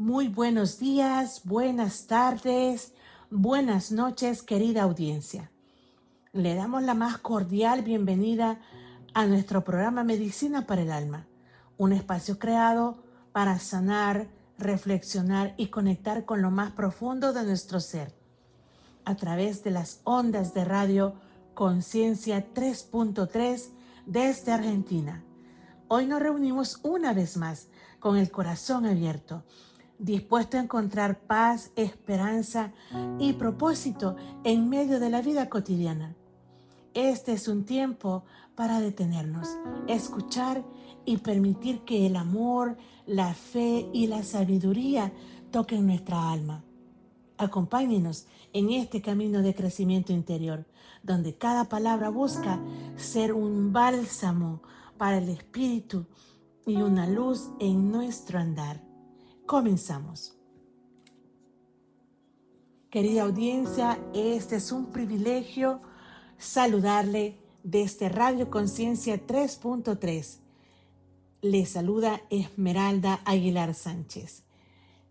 Muy buenos días, buenas tardes, buenas noches, querida audiencia. Le damos la más cordial bienvenida a nuestro programa Medicina para el Alma, un espacio creado para sanar, reflexionar y conectar con lo más profundo de nuestro ser, a través de las ondas de radio Conciencia 3.3 desde Argentina. Hoy nos reunimos una vez más con el corazón abierto, dispuesto a encontrar paz, esperanza y propósito en medio de la vida cotidiana. Este es un tiempo para detenernos, escuchar y permitir que el amor, la fe y la sabiduría toquen nuestra alma. Acompáñenos en este camino de crecimiento interior, donde cada palabra busca ser un bálsamo para el espíritu y una luz en nuestro andar. Comenzamos. Querida audiencia, este es un privilegio saludarle desde Radio Conciencia 3.3. Le saluda Esmeralda Aguilar Sánchez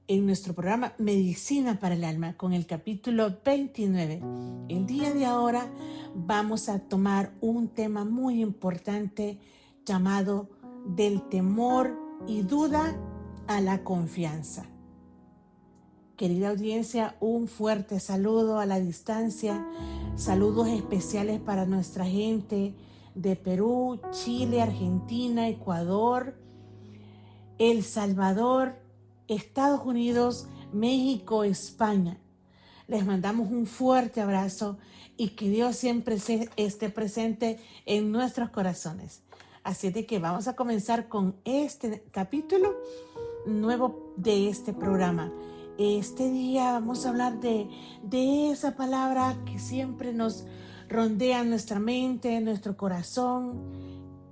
en nuestro programa Medicina para el Alma con el capítulo 29. El día de ahora vamos a tomar un tema muy importante llamado del temor y duda a la confianza. Querida audiencia, un fuerte saludo a la distancia, saludos especiales para nuestra gente de Perú, Chile, Argentina, Ecuador, El Salvador, Estados Unidos, México, España. Les mandamos un fuerte abrazo y que Dios siempre esté presente en nuestros corazones. Así de que vamos a comenzar con este capítulo nuevo de este programa. Este día vamos a hablar de esa palabra que siempre nos rondea en nuestra mente, en nuestro corazón,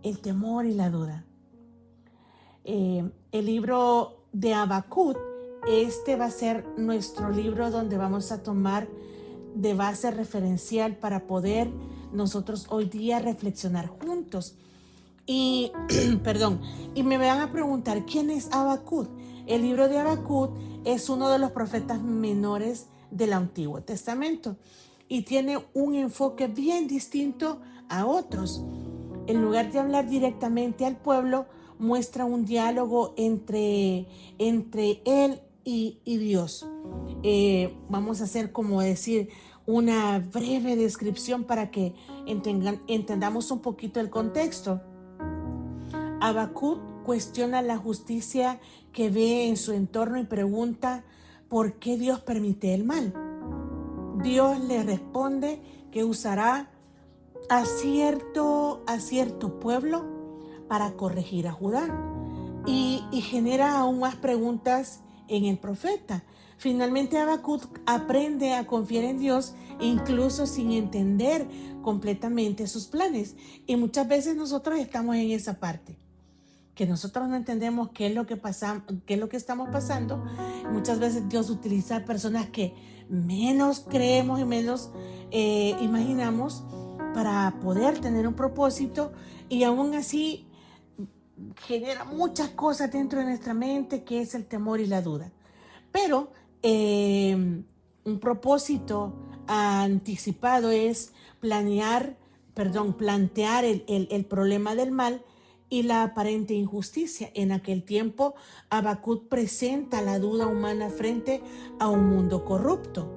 el temor y la duda. El libro de Habacuc, este va a ser nuestro libro donde vamos a tomar de base referencial para poder nosotros hoy día reflexionar juntos. Y, y me van a preguntar, ¿quién es Habacuc? El libro de Habacuc es uno de los profetas menores del Antiguo Testamento y tiene un enfoque bien distinto a otros. En lugar de hablar directamente al pueblo, muestra un diálogo entre él y Dios. Vamos a hacer como decir una breve descripción para que entendamos un poquito el contexto. Habacuc cuestiona la justicia que ve en su entorno y pregunta ¿por qué Dios permite el mal? Dios le responde que usará a cierto pueblo para corregir a Judá y genera aún más preguntas en el profeta. Finalmente Habacuc aprende a confiar en Dios incluso sin entender completamente sus planes, y muchas veces nosotros estamos en esa parte que nosotros no entendemos qué es lo que estamos pasando. Muchas veces Dios utiliza personas que menos creemos y menos imaginamos para poder tener un propósito, y aún así genera muchas cosas dentro de nuestra mente, que es el temor y la duda. Pero un propósito anticipado es plantear el problema del mal y la aparente injusticia. En aquel tiempo, Habacuc presenta la duda humana frente a un mundo corrupto.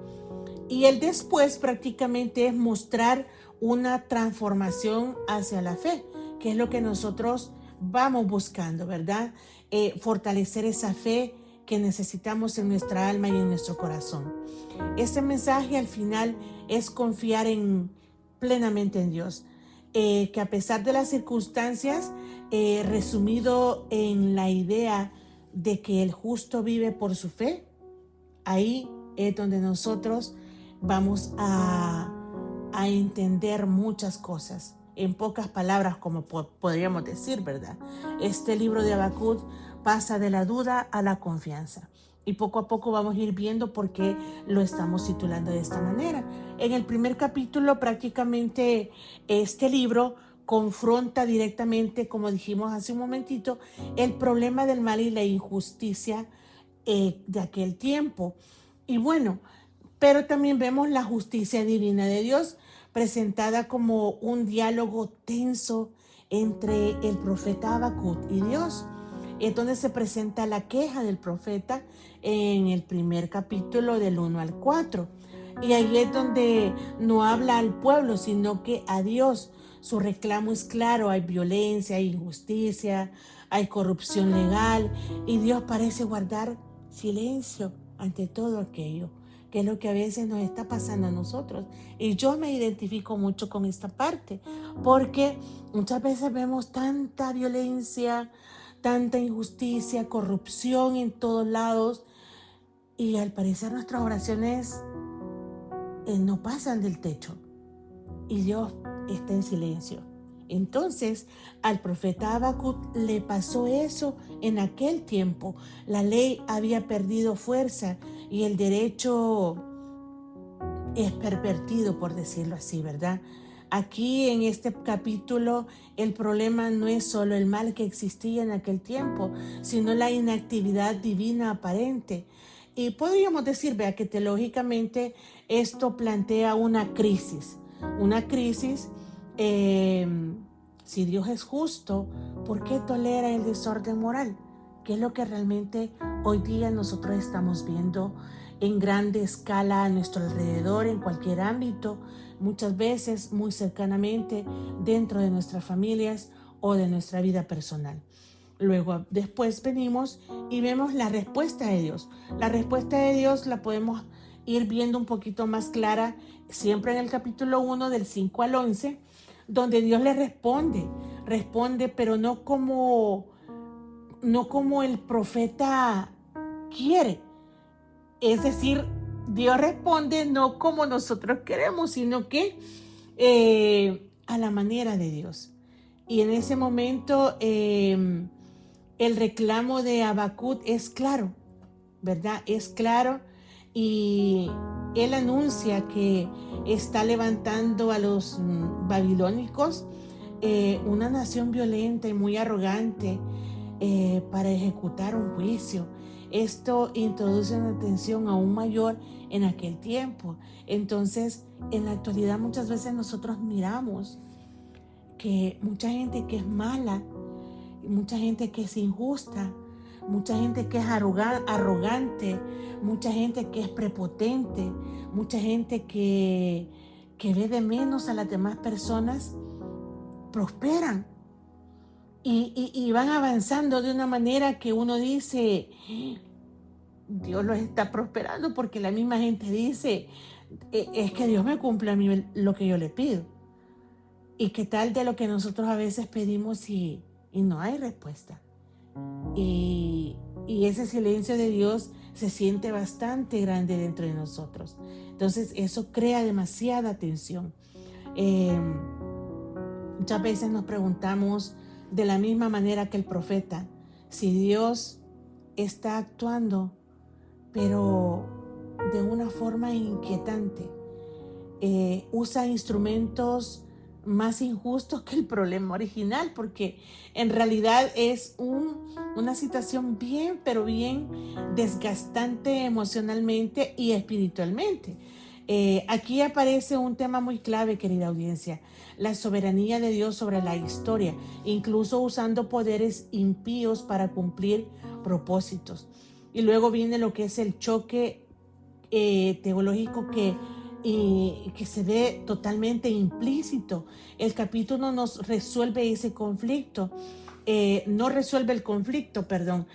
Y el después prácticamente es mostrar una transformación hacia la fe, que es lo que nosotros vamos buscando, ¿verdad? Fortalecer esa fe que necesitamos en nuestra alma y en nuestro corazón. Este mensaje al final es confiar plenamente en Dios, que a pesar de las circunstancias, resumido en la idea de que el justo vive por su fe, ahí es donde nosotros vamos a entender muchas cosas. En pocas palabras, como podríamos decir, ¿verdad? Este libro de Habacuc pasa de la duda a la confianza. Y poco a poco vamos a ir viendo por qué lo estamos titulando de esta manera. En el primer capítulo, prácticamente, este libro confronta directamente, como dijimos hace un momentito, el problema del mal y la injusticia de aquel tiempo. Y bueno, pero también vemos la justicia divina de Dios presentada como un diálogo tenso entre el profeta Habacuc y Dios. Es donde se presenta la queja del profeta en el primer capítulo del 1 al 4. Y ahí es donde no habla al pueblo, sino que a Dios. Su reclamo es claro: hay violencia, hay injusticia, hay corrupción legal, y Dios parece guardar silencio ante todo aquello, que es lo que a veces nos está pasando a nosotros. Y yo me identifico mucho con esta parte, porque muchas veces vemos tanta violencia, tanta injusticia, corrupción en todos lados, y al parecer nuestras oraciones no pasan del techo y Dios está en silencio. Entonces, al profeta Habacuc le pasó eso en aquel tiempo. La ley había perdido fuerza y el derecho es pervertido, por decirlo así, ¿verdad? Aquí en este capítulo el problema no es solo el mal que existía en aquel tiempo, sino la inactividad divina aparente. Y podríamos decir, vea, que teológicamente esto plantea una crisis. eh, si Dios es justo, ¿por qué tolera el desorden moral? ¿Qué es lo que realmente hoy día nosotros estamos viendo en grande escala a nuestro alrededor, en cualquier ámbito, muchas veces muy cercanamente dentro de nuestras familias o de nuestra vida personal? Luego, después venimos y vemos la respuesta de Dios. La respuesta de Dios la podemos ir viendo un poquito más clara siempre en el capítulo 1 del 5 al 11, donde Dios le responde, pero no como el profeta quiere. Es decir, Dios responde no como nosotros queremos, sino que a la manera de Dios. Y en ese momento el reclamo de Habacuc es claro, ¿verdad? Es claro, y él anuncia que está levantando a los babilónicos, una nación violenta y muy arrogante, para ejecutar un juicio. Esto introduce una tensión aún mayor en aquel tiempo. Entonces, en la actualidad muchas veces nosotros miramos que mucha gente que es mala, mucha gente que es injusta, mucha gente que es arrogante, mucha gente que es prepotente, mucha gente que ve de menos a las demás personas, prosperan y van avanzando de una manera que uno dice, Dios los está prosperando, porque la misma gente dice, es que Dios me cumple a mí lo que yo le pido. ¿Y qué tal de lo que nosotros a veces pedimos y no hay respuesta? Y ese silencio de Dios se siente bastante grande dentro de nosotros. Entonces eso crea demasiada tensión. Muchas veces nos preguntamos de la misma manera que el profeta, si Dios está actuando, pero de una forma inquietante. Usa instrumentos más injustos que el problema original, porque en realidad es una situación bien, pero bien desgastante emocionalmente y espiritualmente. Aquí aparece un tema muy clave, querida audiencia: la soberanía de Dios sobre la historia, incluso usando poderes impíos para cumplir propósitos. Y luego viene lo que es el choque teológico que se ve totalmente implícito. El capítulo nos resuelve ese conflicto, no resuelve el conflicto, perdón,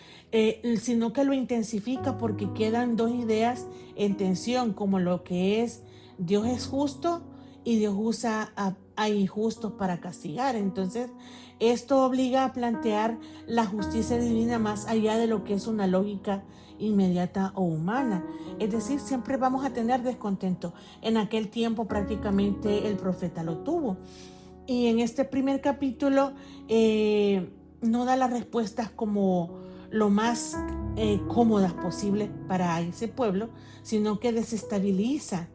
sino que lo intensifica, porque quedan dos ideas en tensión, como lo que es Dios es justo y Dios usa a injustos para castigar. Entonces, esto obliga a plantear la justicia divina más allá de lo que es una lógica inmediata o humana. Es decir, siempre vamos a tener descontento. En aquel tiempo prácticamente el profeta lo tuvo. Y en este primer capítulo no da las respuestas como lo más cómodas posibles para ese pueblo, sino que desestabiliza.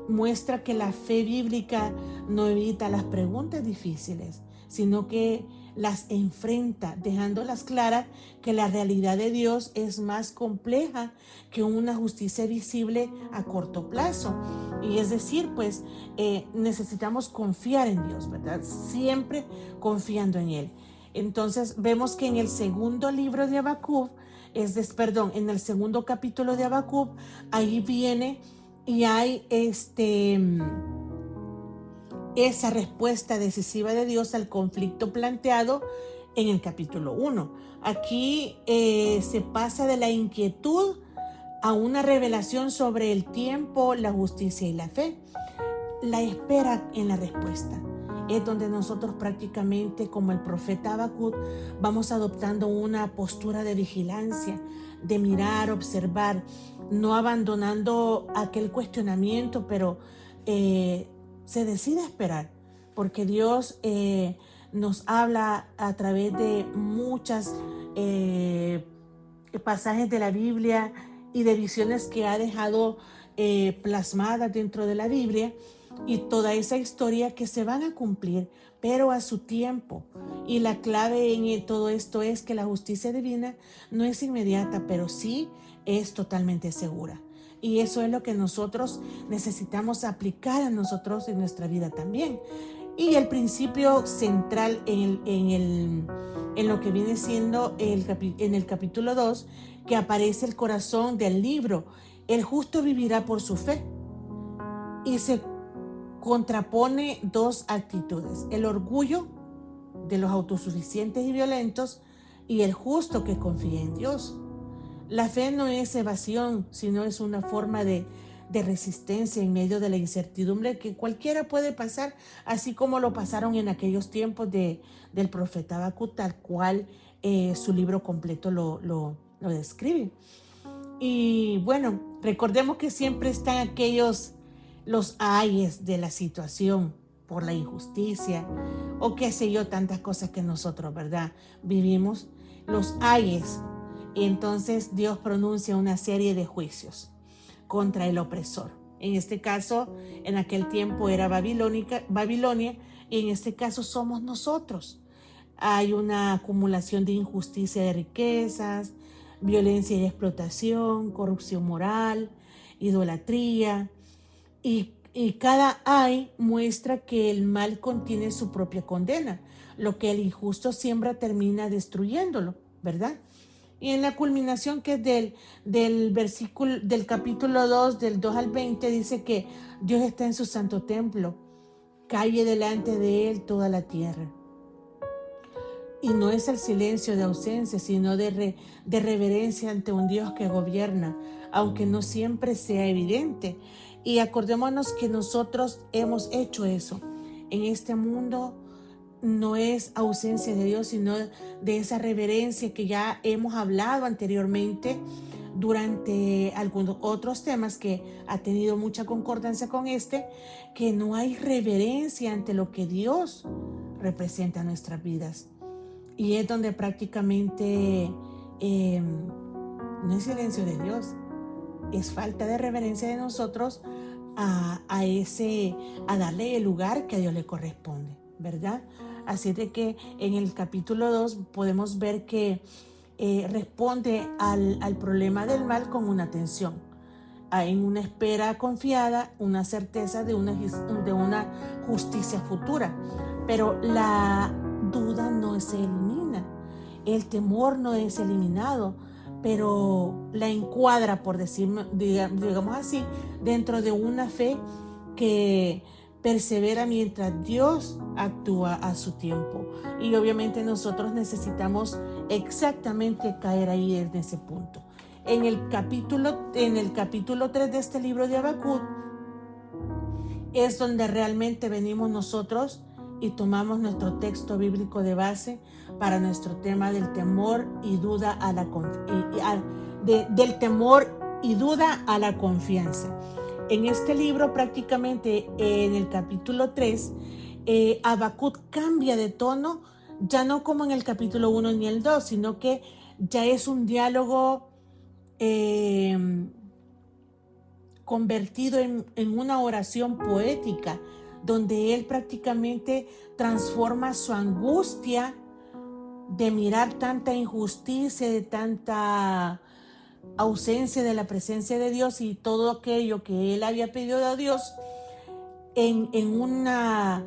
Muestra que la fe bíblica no evita las preguntas difíciles, sino que las enfrenta, dejándolas claras que la realidad de Dios es más compleja que una justicia visible a corto plazo. Y es decir, pues necesitamos confiar en Dios, ¿verdad? Siempre confiando en Él. Entonces vemos que en el segundo libro de Habacuc, en el segundo capítulo de Habacuc, ahí viene y hay esa respuesta decisiva de Dios al conflicto planteado en el capítulo 1. Aquí se pasa de la inquietud a una revelación sobre el tiempo, la justicia y la fe. La espera en la respuesta es donde nosotros prácticamente, como el profeta Habacuc, vamos adoptando una postura de vigilancia, de mirar, observar, no abandonando aquel cuestionamiento, pero se decide esperar, porque Dios nos habla a través de muchas pasajes de la Biblia y de visiones que ha dejado plasmadas dentro de la Biblia, y toda esa historia que se van a cumplir, pero a su tiempo. Y la clave en todo esto es que la justicia divina no es inmediata, pero sí es totalmente segura. Y eso es lo que nosotros necesitamos aplicar a nosotros en nuestra vida también. Y el principio central en lo que viene siendo en el capítulo 2, que aparece el corazón del libro: el justo vivirá por su fe. Y se contrapone dos actitudes: el orgullo de los autosuficientes y violentos y el justo que confía en Dios. La fe no es evasión, sino es una forma de resistencia en medio de la incertidumbre que cualquiera puede pasar, así como lo pasaron en aquellos tiempos del profeta Habacuc, tal cual su libro completo lo describe. Y bueno, recordemos que siempre están los ayes de la situación por la injusticia o qué sé yo, tantas cosas que nosotros, ¿verdad?, vivimos, los ayes. Y entonces Dios pronuncia una serie de juicios contra el opresor. En este caso, en aquel tiempo era Babilonia, y en este caso somos nosotros. Hay una acumulación de injusticia de riquezas, violencia y explotación, corrupción moral, idolatría, y cada ay muestra que el mal contiene su propia condena. Lo que el injusto siembra termina destruyéndolo, ¿verdad? Y en la culminación, que es del versículo del capítulo 2, del 2 al 20, dice que Dios está en su santo templo, calle delante de él toda la tierra. Y no es el silencio de ausencia, sino de reverencia ante un Dios que gobierna, aunque no siempre sea evidente. Y acordémonos que nosotros hemos hecho eso. En este mundo no es ausencia de Dios, sino de esa reverencia que ya hemos hablado anteriormente durante algunos otros temas que ha tenido mucha concordancia con que no hay reverencia ante lo que Dios representa en nuestras vidas. Y es donde prácticamente no es silencio de Dios, es falta de reverencia de nosotros a darle el lugar que a Dios le corresponde, ¿verdad? Así de que en el capítulo 2 podemos ver que responde al problema del mal con una atención, en una espera confiada, una certeza de una justicia futura. Pero la duda no se elimina, el temor no es eliminado, pero la encuadra, por digamos así, dentro de una fe que persevera mientras Dios actúa a su tiempo. Y obviamente nosotros necesitamos exactamente caer ahí en ese punto. En el capítulo 3 de este libro de Habacuc es donde realmente venimos nosotros y tomamos nuestro texto bíblico de base para nuestro tema del temor y duda del temor y duda a la confianza. En este libro, prácticamente en el capítulo 3, Habacuc cambia de tono, ya no como en el capítulo 1 ni el 2, sino que ya es un diálogo convertido en una oración poética, donde él prácticamente transforma su angustia de mirar tanta injusticia, de tanta ausencia de la presencia de Dios y todo aquello que él había pedido a Dios en una,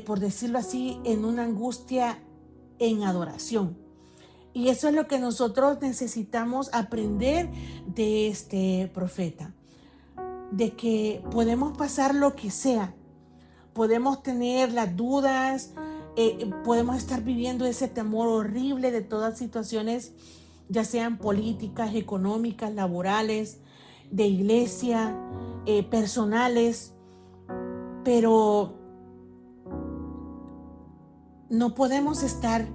por decirlo así, en una angustia en adoración. Y eso es lo que nosotros necesitamos aprender de este profeta, de que podemos pasar lo que sea, podemos tener las dudas, podemos estar viviendo ese temor horrible de todas situaciones, ya sean políticas, económicas, laborales, de iglesia, personales, pero no podemos estar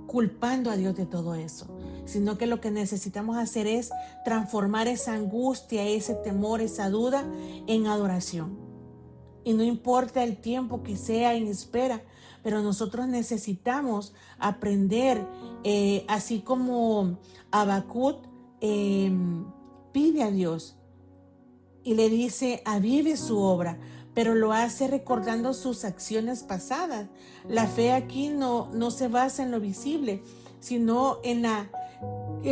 culpando a Dios de todo eso, sino que lo que necesitamos hacer es transformar esa angustia, ese temor, esa duda en adoración. Y no importa el tiempo que sea en espera, pero nosotros necesitamos aprender, así como Habacuc pide a Dios y le dice, avive su obra, pero lo hace recordando sus acciones pasadas. La fe aquí no se basa en lo visible, sino en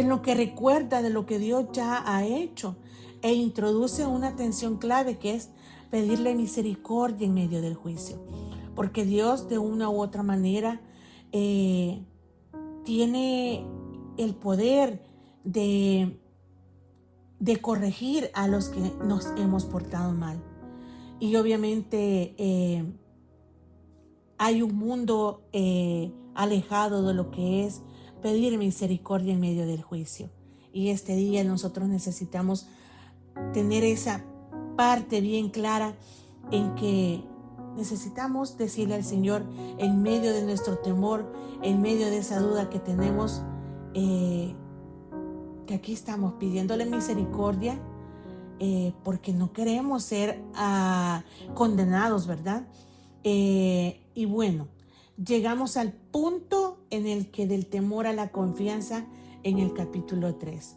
lo que recuerda de lo que Dios ya ha hecho, e introduce una tensión clave que es pedirle misericordia en medio del juicio, porque Dios de una u otra manera tiene el poder de corregir a los que nos hemos portado mal. Y obviamente hay un mundo alejado de lo que es pedir misericordia en medio del juicio. Y este día nosotros necesitamos tener esa parte bien clara en que necesitamos decirle al Señor en medio de nuestro temor, en medio de esa duda que tenemos, que aquí estamos pidiéndole misericordia, porque no queremos ser condenados, ¿verdad? Y bueno, llegamos al punto en el que del temor a la confianza en el capítulo 3.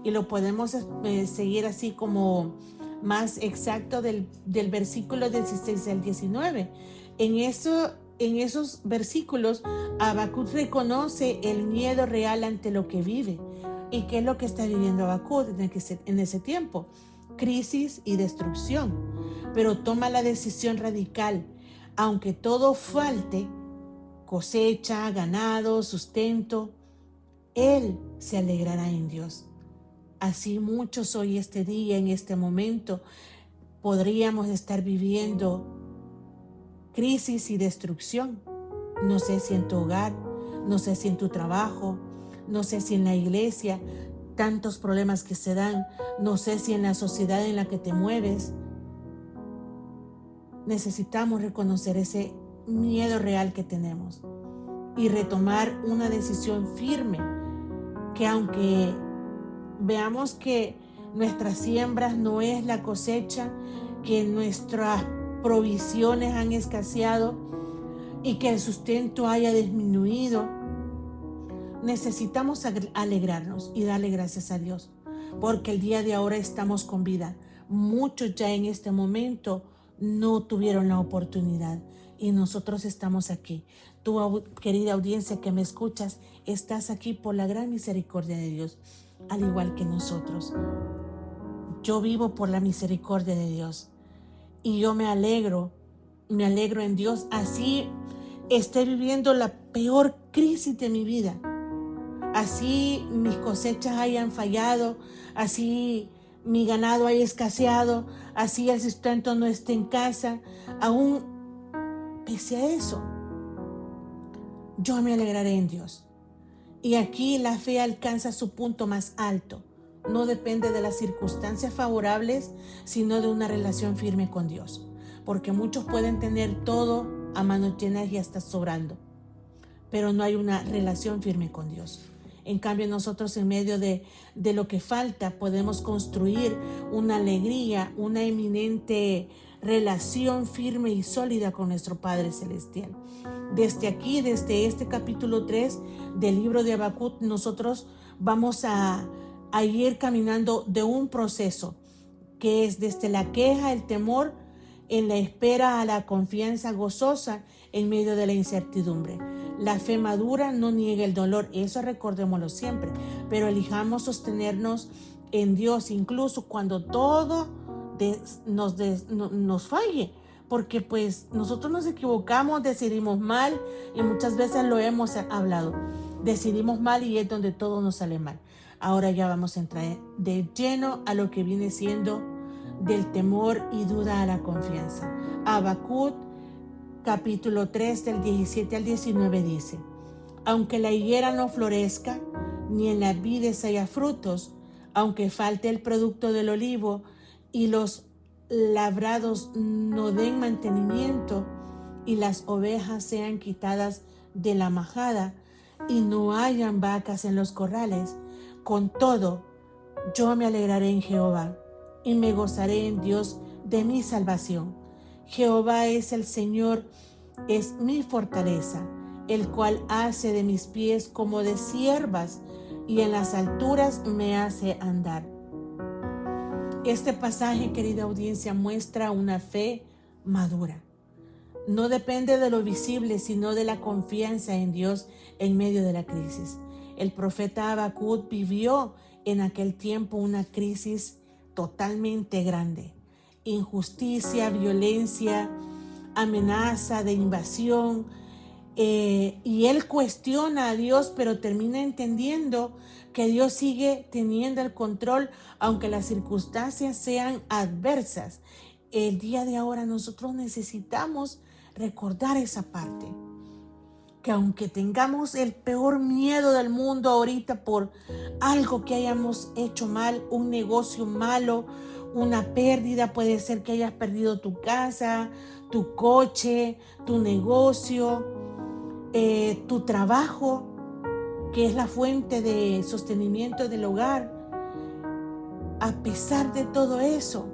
Y lo podemos seguir así como más exacto del versículo 16 al 19. En esos versículos, Habacuc reconoce el miedo real ante lo que vive. ¿Y qué es lo que está viviendo Habacuc en ese tiempo? Crisis y destrucción. Pero toma la decisión radical. Aunque todo falte, cosecha, ganado, sustento, él se alegrará en Dios. Así muchos hoy, este día, en este momento, podríamos estar viviendo crisis y destrucción. No sé si en tu hogar, no sé si en tu trabajo, no sé si en la iglesia, tantos problemas que se dan, no sé si en la sociedad en la que te mueves. Necesitamos reconocer ese miedo real que tenemos y retomar una decisión firme, que aunque veamos que nuestras siembras no es la cosecha, que nuestras provisiones han escaseado y que el sustento haya disminuido, necesitamos alegrarnos y darle gracias a Dios, porque el día de ahora estamos con vida. Muchos ya en este momento no tuvieron la oportunidad y nosotros estamos aquí. Tu querida audiencia que me escuchas, estás aquí por la gran misericordia de Dios, al igual que nosotros. Yo vivo por la misericordia de Dios y yo me alegro en Dios, así esté viviendo la peor crisis de mi vida, así mis cosechas hayan fallado, así mi ganado haya escaseado, así el sustento no esté en casa, aún pese a eso, yo me alegraré en Dios. Y aquí la fe alcanza su punto más alto. No depende de las circunstancias favorables, sino de una relación firme con Dios. Porque muchos pueden tener todo a manos llenas y hasta sobrando, pero no hay una relación firme con Dios. En cambio, nosotros en medio de lo que falta podemos construir una alegría, una eminente relación firme y sólida con nuestro Padre Celestial. Desde aquí, desde este capítulo 3 del libro de Habacuc, nosotros vamos a ir caminando de un proceso que es desde la queja, el temor, en la espera a la confianza gozosa en medio de la incertidumbre. La fe madura no niega el dolor, eso recordémoslo siempre, pero elijamos sostenernos en Dios incluso cuando todo nos falle, porque pues nosotros nos equivocamos, decidimos mal y muchas veces lo hemos hablado. Decidimos mal y es donde todo nos sale mal. Ahora ya vamos a entrar de lleno a lo que viene siendo del temor y duda a la confianza. Habacuc capítulo 3 del 17 al 19 dice: aunque la higuera no florezca, ni en las vides haya frutos, aunque falte el producto del olivo y los labrados no den mantenimiento y las ovejas sean quitadas de la majada y no hayan vacas en los corrales, con todo yo me alegraré en Jehová y me gozaré en Dios de mi salvación. Jehová es el Señor, es mi fortaleza, el cual hace de mis pies como de ciervas y en las alturas me hace andar. Este pasaje, querida audiencia, muestra una fe madura. No depende de lo visible, sino de la confianza en Dios en medio de la crisis. El profeta Habacuc vivió en aquel tiempo una crisis totalmente grande. Injusticia, violencia, amenaza de invasión. Y él cuestiona a Dios, pero termina entendiendo que Dios sigue teniendo el control, aunque las circunstancias sean adversas. El día de ahora nosotros necesitamos recordar esa parte, que aunque tengamos el peor miedo del mundo ahorita por algo que hayamos hecho mal, un negocio malo, una pérdida, puede ser que hayas perdido tu casa, tu coche, tu negocio, tu trabajo, que es la fuente de sostenimiento del hogar. A pesar de todo eso,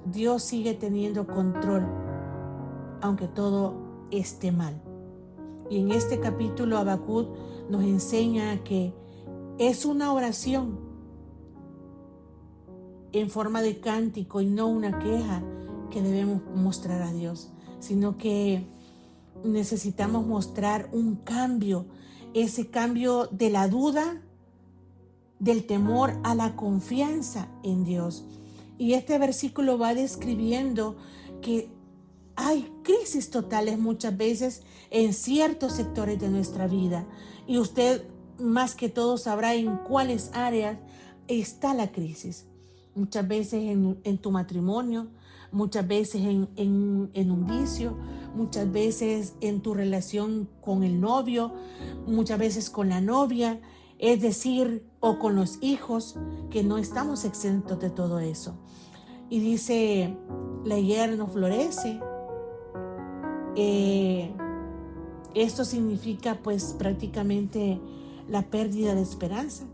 Dios sigue teniendo control, aunque todo esté mal. Y en este capítulo Habacuc nos enseña que es una oración en forma de cántico y no una queja que debemos mostrar a Dios, sino que necesitamos mostrar un cambio, ese cambio de la duda, del temor a la confianza en Dios. Y este versículo va describiendo que hay crisis totales muchas veces en ciertos sectores de nuestra vida. Y usted más que todo sabrá en cuáles áreas está la crisis. Muchas veces en tu matrimonio, muchas veces en un vicio, muchas veces en tu relación con el novio, muchas veces con la novia, es decir, o con los hijos, que no estamos exentos de todo eso. Y dice, la higuera no florece. Esto significa pues prácticamente la pérdida de esperanza.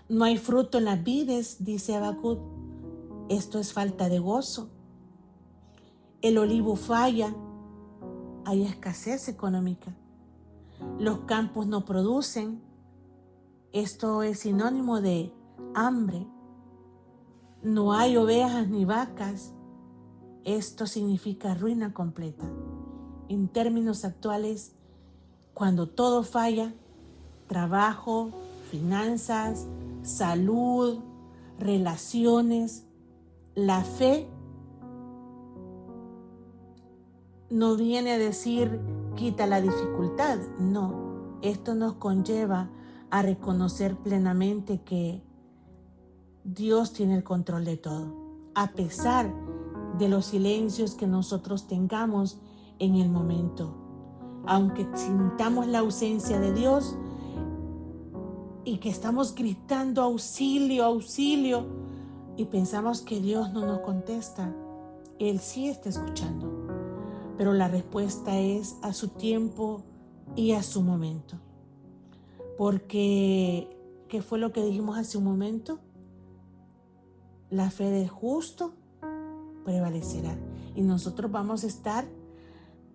No hay fruto en las vides, dice Habacuc. Esto es falta de gozo. El olivo falla, hay escasez económica. Los campos no producen. Esto es sinónimo de hambre. No hay ovejas ni vacas. Esto significa ruina completa. En términos actuales, cuando todo falla, trabajo, finanzas, salud, relaciones, la fe no viene a decir quita la dificultad. No, esto nos conlleva a reconocer plenamente que Dios tiene el control de todo, a pesar de los silencios que nosotros tengamos en el momento. Aunque sintamos la ausencia de Dios y que estamos gritando auxilio, auxilio, y pensamos que Dios no nos contesta, Él sí está escuchando, pero la respuesta es a su tiempo y a su momento. Porque, ¿qué fue lo que dijimos hace un momento? La fe del justo prevalecerá. Y nosotros vamos a estar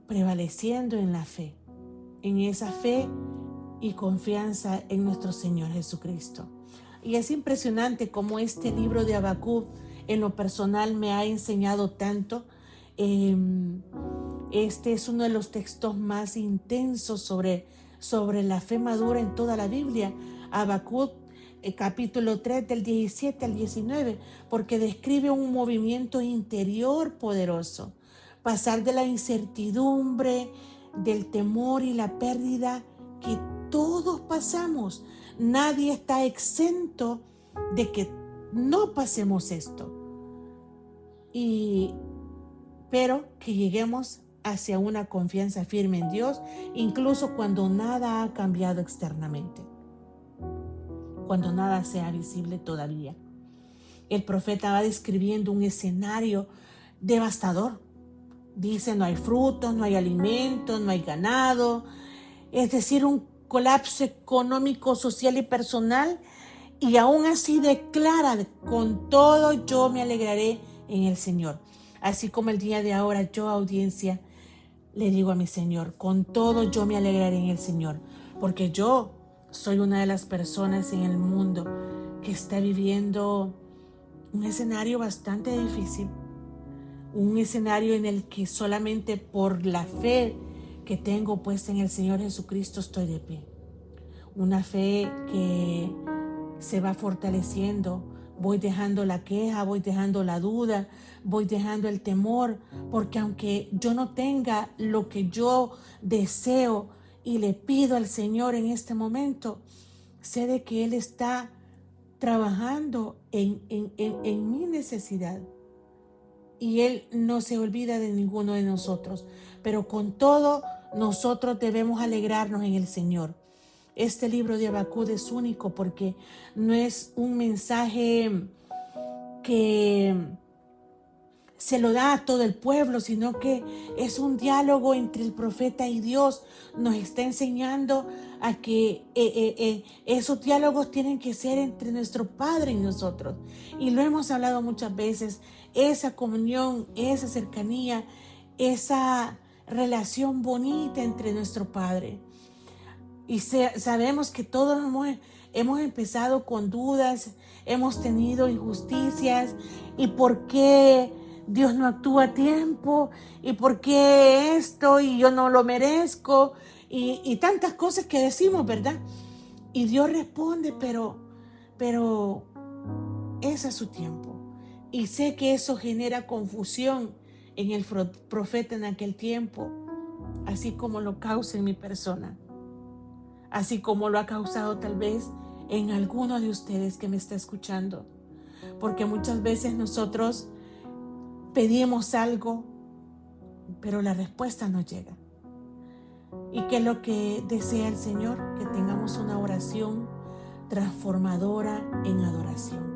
prevaleciendo en la fe, en esa fe y confianza en nuestro Señor Jesucristo. Y es impresionante cómo este libro de Habacuc en lo personal me ha enseñado tanto. Este es uno de los textos más intensos sobre la fe madura en toda la Biblia. Habacuc, capítulo 3 del 17 al 19, porque describe un movimiento interior poderoso. Pasar de la incertidumbre, del temor y la pérdida que todos pasamos. Nadie está exento de que no pasemos esto. Pero que lleguemos hacia una confianza firme en Dios, incluso cuando nada ha cambiado externamente, cuando nada sea visible todavía. El profeta va describiendo un escenario devastador. Dice, no hay frutos, no hay alimentos, no hay ganado, es decir, un colapso económico, social y personal, y aún así declara, con todo yo me alegraré en el Señor. Así como el día de ahora yo, audiencia, le digo a mi Señor, con todo yo me alegraré en el Señor, porque yo soy una de las personas en el mundo que está viviendo un escenario bastante difícil, un escenario en el que solamente por la fe que tengo puesta en el Señor Jesucristo estoy de pie. Una fe que se va fortaleciendo. Voy dejando la queja, voy dejando la duda, voy dejando el temor, porque aunque yo no tenga lo que yo deseo y le pido al Señor en este momento, sé de que Él está trabajando en mi necesidad. Y Él no se olvida de ninguno de nosotros. Pero con todo, nosotros debemos alegrarnos en el Señor. Este libro de Habacuc es único porque no es un mensaje que se lo da a todo el pueblo, sino que es un diálogo entre el profeta y Dios. Nos está enseñando a que esos diálogos tienen que ser entre nuestro Padre y nosotros. Y lo hemos hablado muchas veces, esa comunión, esa cercanía, esa relación bonita entre nuestro Padre. Y sabemos que todos hemos empezado con dudas, hemos tenido injusticias. ¿Y por qué Dios no actúa a tiempo? ¿Y por qué esto? Y yo no lo merezco. Y tantas cosas que decimos, ¿verdad? Y Dios responde, pero ese es su tiempo. Y sé que eso genera confusión en el profeta en aquel tiempo, así como lo causa en mi persona. Así como lo ha causado tal vez en alguno de ustedes que me está escuchando. Porque muchas veces nosotros pedimos algo, pero la respuesta no llega. ¿Y qué es lo que desea el Señor? Que tengamos una oración transformadora en adoración.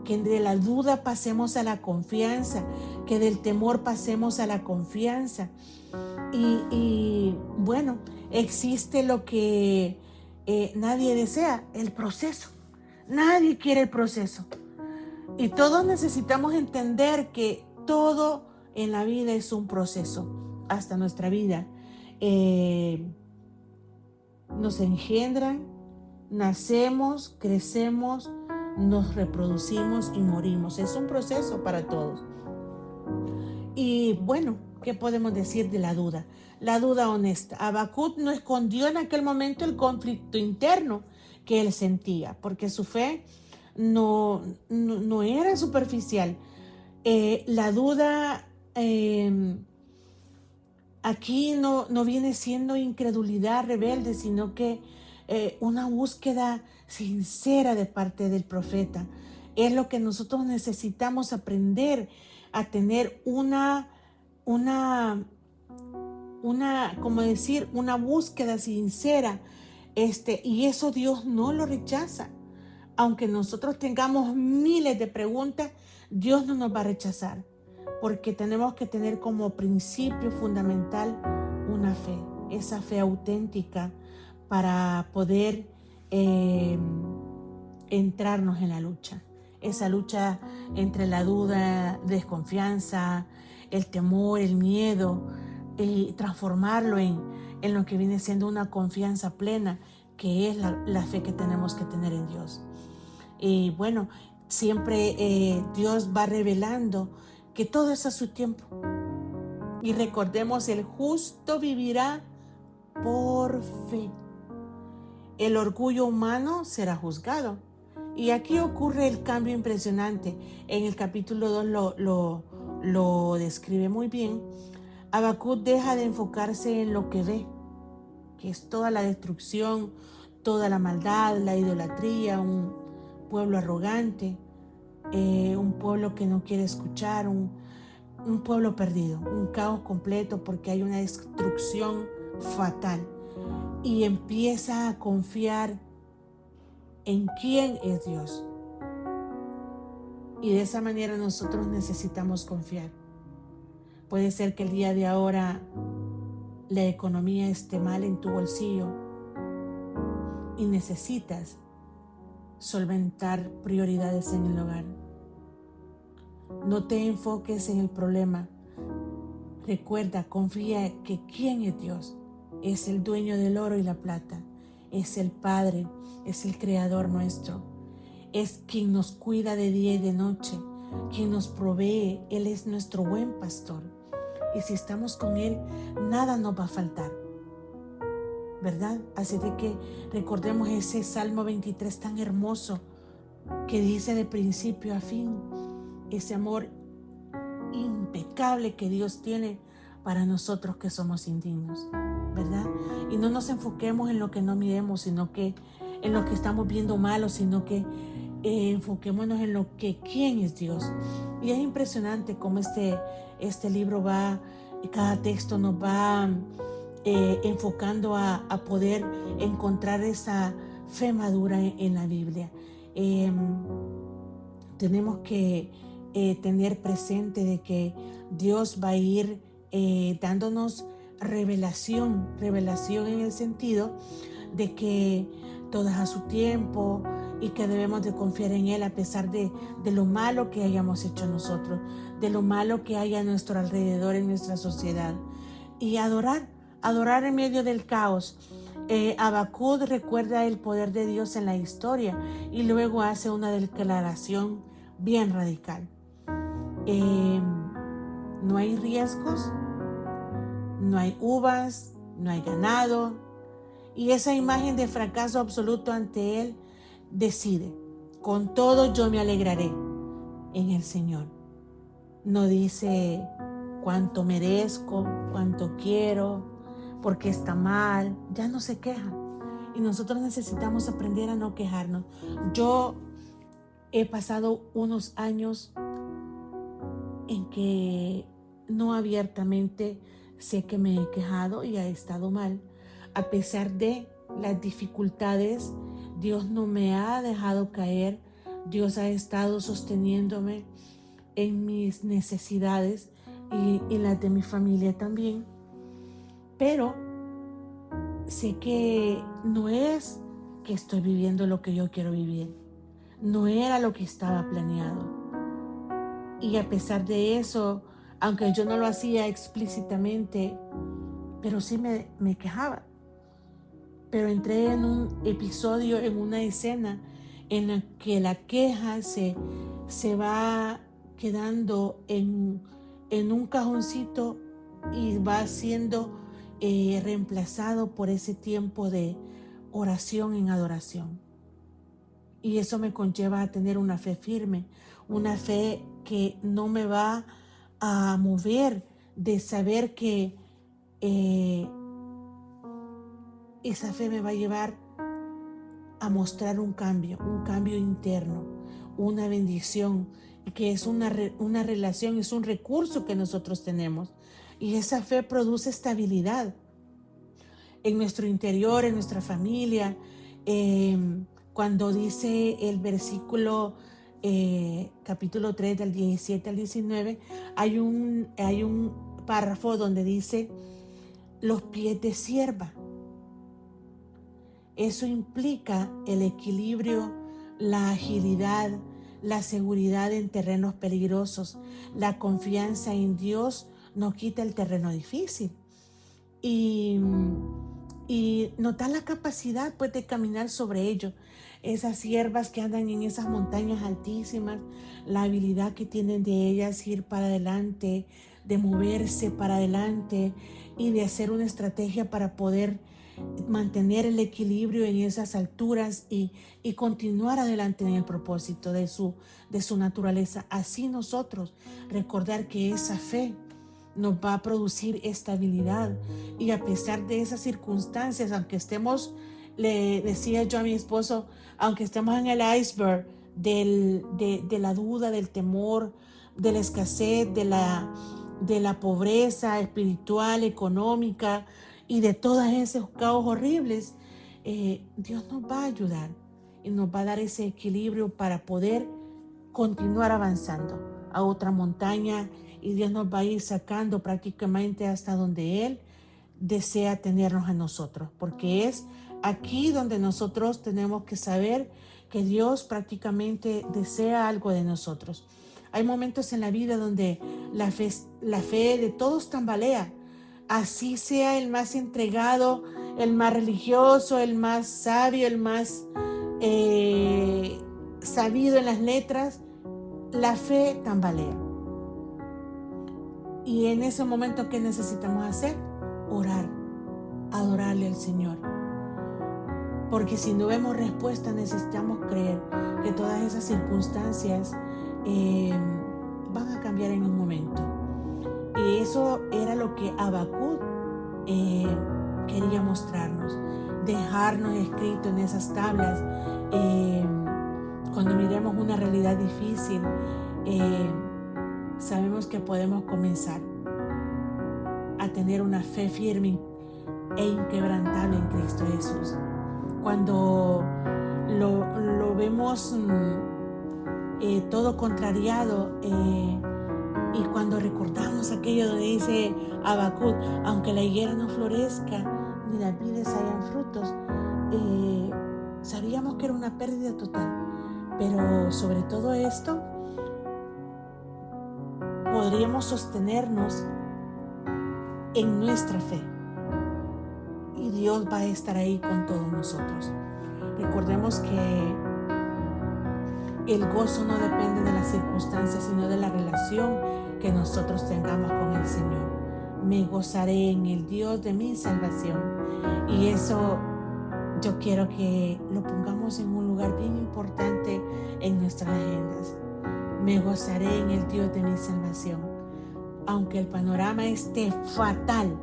Que de la duda pasemos a la confianza, que del temor pasemos a la confianza. Y bueno, existe lo que nadie desea, el proceso. Nadie quiere el proceso. Y todos necesitamos entender que todo en la vida es un proceso, hasta nuestra vida. Nos engendran, nacemos, crecemos, nos reproducimos y morimos. Es un proceso para todos. Y bueno, ¿qué podemos decir de la duda? La duda honesta. Habacuc no escondió en aquel momento el conflicto interno que él sentía, porque su fe no era superficial. La duda aquí no viene siendo incredulidad rebelde, sino que una búsqueda sincera de parte del profeta. Es lo que nosotros necesitamos aprender a tener una búsqueda sincera, y eso Dios no lo rechaza. Aunque nosotros tengamos miles de preguntas, Dios no nos va a rechazar, porque tenemos que tener como principio fundamental una fe, esa fe auténtica para poder entrarnos en la lucha. Esa lucha entre la duda, desconfianza, el temor, el miedo, y transformarlo en lo que viene siendo una confianza plena, que es la fe que tenemos que tener en Dios. Y bueno, siempre Dios va revelando que todo es a su tiempo. Y recordemos, el justo vivirá por fe. El orgullo humano será juzgado. Y aquí ocurre el cambio impresionante. En el capítulo 2 lo describe muy bien. Habacuc deja de enfocarse en lo que ve, que es toda la destrucción, toda la maldad, la idolatría, un pueblo arrogante, un pueblo que no quiere escuchar, un pueblo perdido, un caos completo porque hay una destrucción fatal. Y empieza a confiar en quién es Dios. Y de esa manera nosotros necesitamos confiar. Puede ser que el día de ahora la economía esté mal en tu bolsillo y necesitas solventar prioridades en el hogar. No te enfoques en el problema. Recuerda, confía que quién es Dios. Es el dueño del oro y la plata. Es el Padre, es el Creador nuestro. Es quien nos cuida de día y de noche, quien nos provee. Él es nuestro buen pastor. Y si estamos con Él, nada nos va a faltar, ¿verdad? Así de que recordemos ese Salmo 23 tan hermoso que dice de principio a fin, ese amor impecable que Dios tiene para nosotros que somos indignos, ¿verdad? Y no nos enfoquemos en lo que no miremos, sino que en lo que estamos viendo malo, sino que enfoquémonos en lo que quién es Dios. Y es impresionante cómo este libro va, cada texto nos va enfocando a poder encontrar esa fe madura en la Biblia. Tenemos que tener presente de que Dios va a ir dándonos revelación en el sentido de que todo es a su tiempo y que debemos de confiar en Él a pesar de lo malo que hayamos hecho nosotros, de lo malo que haya a nuestro alrededor en nuestra sociedad, y adorar en medio del caos. Habacuc recuerda el poder de Dios en la historia y luego hace una declaración bien radical. No hay riesgos, no hay uvas, no hay ganado, y esa imagen de fracaso absoluto ante Él decide: con todo yo me alegraré en el Señor. No dice cuánto merezco, cuánto quiero, porque está mal, ya no se queja. Y nosotros necesitamos aprender a no quejarnos. Yo he pasado unos años en que no abiertamente sé que me he quejado y he estado mal. A pesar de las dificultades, Dios no me ha dejado caer. Dios ha estado sosteniéndome en mis necesidades y en las de mi familia también. Pero sé que no es que estoy viviendo lo que yo quiero vivir. No era lo que estaba planeado. Y a pesar de eso, aunque yo no lo hacía explícitamente, pero sí me quejaba. Pero entré en un episodio, en una escena en la que la queja se va quedando en un cajoncito y va siendo reemplazado por ese tiempo de oración en adoración. Y eso me conlleva a tener una fe firme, una fe que no me va a mover, de saber que esa fe me va a llevar a mostrar un cambio interno, una bendición, que es una relación, es un recurso que nosotros tenemos. Y esa fe produce estabilidad en nuestro interior, en nuestra familia. Cuando dice el versículo capítulo 3 del 17 al 19, hay un párrafo donde dice los pies de sierva. Eso implica el equilibrio, la agilidad, la seguridad en terrenos peligrosos. La confianza en Dios no quita el terreno difícil. Y notar la capacidad pues de caminar sobre ello. Esas siervas que andan en esas montañas altísimas, la habilidad que tienen de ellas ir para adelante, de moverse para adelante y de hacer una estrategia para poder mantener el equilibrio en esas alturas y continuar adelante en el propósito de su naturaleza. Así nosotros recordar que esa fe nos va a producir estabilidad, y a pesar de esas circunstancias, aunque estemos, le decía yo a mi esposo, aunque estemos en el iceberg de la duda, del temor, de la escasez, de la pobreza espiritual, económica y de todos esos caos horribles, Dios nos va a ayudar y nos va a dar ese equilibrio para poder continuar avanzando a otra montaña, y Dios nos va a ir sacando prácticamente hasta donde Él desea tenernos a nosotros, porque es aquí donde nosotros tenemos que saber que Dios prácticamente desea algo de nosotros. Hay momentos en la vida donde la fe de todos tambalea, así sea el más entregado, el más religioso, el más sabio, el más sabido en las letras, la fe tambalea. Y en ese momento, ¿qué necesitamos hacer? Orar, adorarle al Señor. Porque si no vemos respuesta, necesitamos creer que todas esas circunstancias van a cambiar en un momento. Y eso era lo que Habacuc quería mostrarnos, dejarnos escrito en esas tablas. Cuando miremos una realidad difícil, sabemos que podemos comenzar a tener una fe firme e inquebrantable en Cristo Jesús. Cuando lo vemos todo contrariado, y cuando recordamos aquello donde dice Habacuc, aunque la higuera no florezca ni las vides hayan frutos, sabíamos que era una pérdida total. Pero sobre todo esto, podríamos sostenernos en nuestra fe, y Dios va a estar ahí con todos nosotros. Recordemos que el gozo no depende de las circunstancias, sino de la relación que nosotros tengamos con el Señor. Me gozaré en el Dios de mi salvación. Y eso yo quiero que lo pongamos en un lugar bien importante en nuestras agendas. Me gozaré en el Dios de mi salvación. Aunque el panorama esté fatal,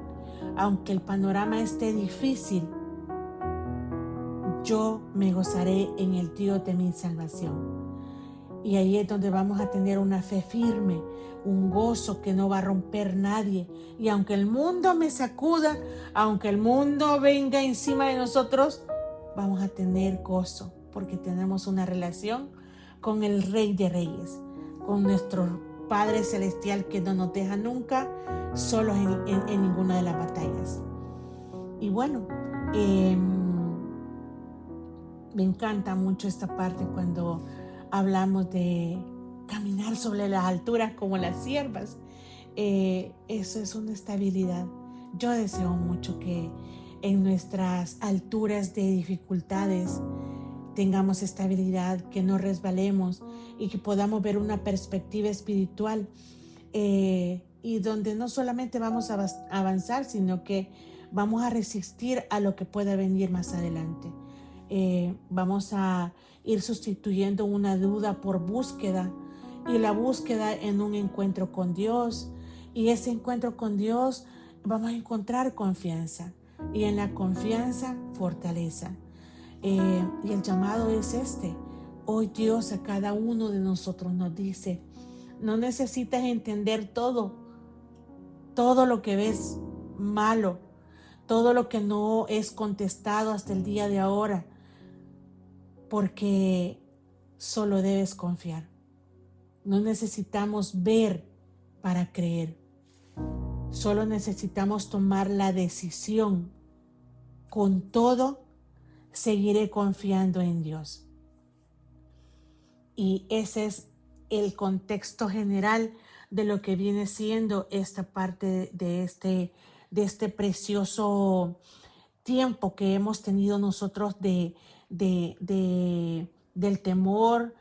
aunque el panorama esté difícil, yo me gozaré en el Dios de mi salvación. Y ahí es donde vamos a tener una fe firme, un gozo que no va a romper nadie. Y aunque el mundo me sacuda, aunque el mundo venga encima de nosotros, vamos a tener gozo, porque tenemos una relación con el Rey de Reyes, con nuestro Padre Celestial, que no nos deja nunca solos en ninguna de las batallas. Y bueno, me encanta mucho esta parte cuando hablamos de caminar sobre las alturas como las ciervas. Eso es una estabilidad. Yo deseo mucho que en nuestras alturas de dificultades tengamos estabilidad, que no resbalemos y que podamos ver una perspectiva espiritual, y donde no solamente vamos a avanzar, sino que vamos a resistir a lo que pueda venir más adelante. Vamos a ir sustituyendo una duda por búsqueda, y la búsqueda en un encuentro con Dios, y ese encuentro con Dios vamos a encontrar confianza, y en la confianza fortaleza. Y el llamado es este. Hoy Dios a cada uno de nosotros nos dice: no necesitas entender todo lo que ves malo, todo lo que no es contestado hasta el día de ahora, porque solo debes confiar. No necesitamos ver para creer. Solo necesitamos tomar la decisión. Con todo, seguiré confiando en Dios. Y ese es el contexto general de lo que viene siendo esta parte de este precioso tiempo que hemos tenido nosotros del temor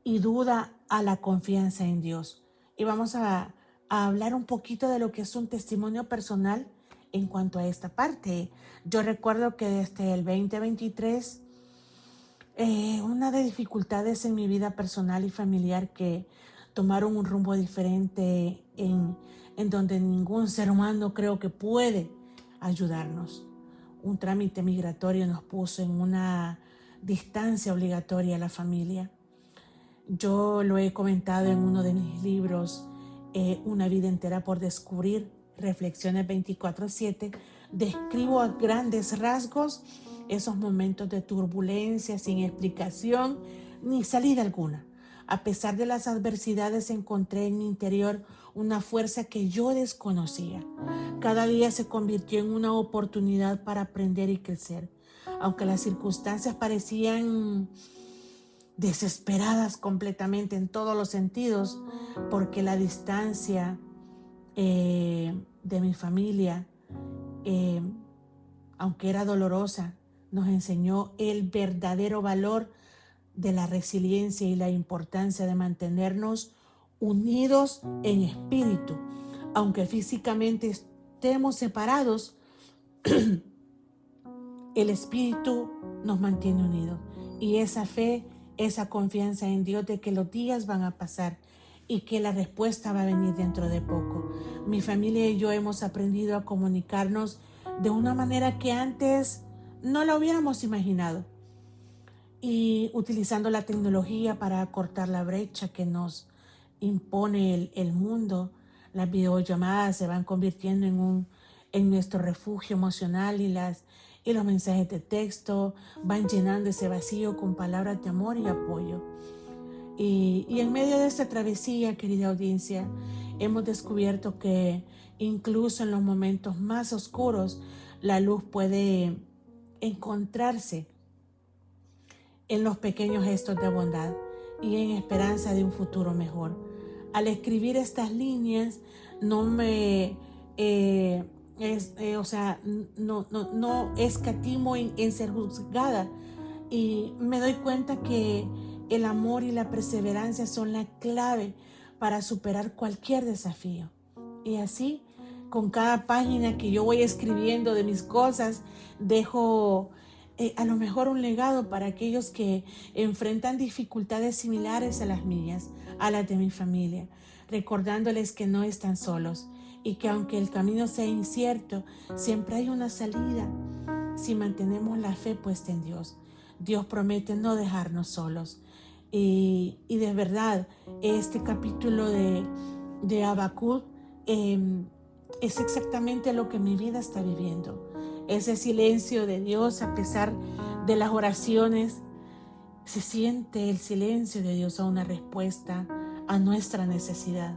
y duda a la confianza en Dios. Y vamos a a hablar un poquito de lo que es un testimonio personal en cuanto a esta parte. Yo recuerdo que desde el 2023, una de dificultades en mi vida personal y familiar que tomaron un rumbo diferente en donde ningún ser humano creo que puede ayudarnos. Un trámite migratorio nos puso en una distancia obligatoria a la familia. Yo lo he comentado en uno de mis libros, Una vida entera por descubrir, Reflexiones 24/7. Describo a grandes rasgos esos momentos de turbulencia sin explicación ni salida alguna. A pesar de las adversidades, encontré en mi interior una fuerza que yo desconocía. Cada día se convirtió en una oportunidad para aprender y crecer. Aunque las circunstancias parecían desesperadas completamente en todos los sentidos, porque la distancia de mi familia, eh, aunque era dolorosa, nos enseñó el verdadero valor de la resiliencia y la importancia de mantenernos unidos en espíritu. Aunque físicamente estemos separados, el espíritu nos mantiene unidos. Y esa fe, esa confianza en Dios de que los días van a pasar y que la respuesta va a venir dentro de poco. Mi familia y yo hemos aprendido a comunicarnos de una manera que antes no la hubiéramos imaginado, y utilizando la tecnología para acortar la brecha que nos impone el mundo. Las videollamadas se van convirtiendo en nuestro refugio emocional, y los mensajes de texto van llenando ese vacío con palabras de amor y apoyo. Y en medio de esta travesía, querida audiencia, hemos descubierto que incluso en los momentos más oscuros, la luz puede encontrarse en los pequeños gestos de bondad y en esperanza de un futuro mejor. Al escribir estas líneas, no me no escatimo en ser juzgada, y me doy cuenta que el amor y la perseverancia son la clave para superar cualquier desafío. Y así, con cada página que yo voy escribiendo de mis cosas, dejo a lo mejor un legado para aquellos que enfrentan dificultades similares a las mías, a las de mi familia, recordándoles que no están solos y que aunque el camino sea incierto, siempre hay una salida si mantenemos la fe puesta en Dios. Dios promete no dejarnos solos. Y de verdad, este capítulo de Habacuc es exactamente lo que mi vida está viviendo. Ese silencio de Dios, a pesar de las oraciones, se siente el silencio de Dios a una respuesta a nuestra necesidad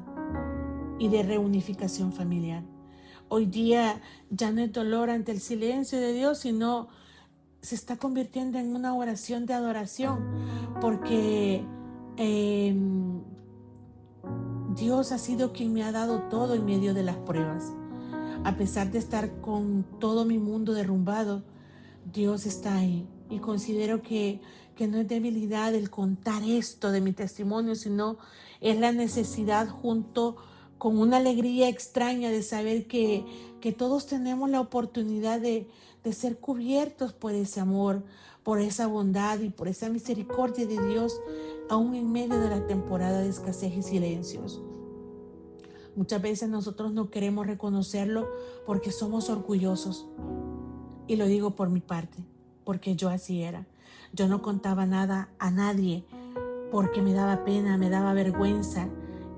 y de reunificación familiar. Hoy día ya no es dolor ante el silencio de Dios, sino se está convirtiendo en una oración de adoración, porque Dios ha sido quien me ha dado todo en medio de las pruebas. A pesar de estar con todo mi mundo derrumbado, Dios está ahí. Y considero que no es debilidad el contar esto de mi testimonio, sino es la necesidad, junto con una alegría extraña de saber que todos tenemos la oportunidad de ser cubiertos por ese amor, por esa bondad y por esa misericordia de Dios, aún en medio de la temporada de escasez y silencios. Muchas veces nosotros no queremos reconocerlo porque somos orgullosos. Y lo digo por mi parte, porque yo así era. Yo no contaba nada a nadie porque me daba pena, me daba vergüenza,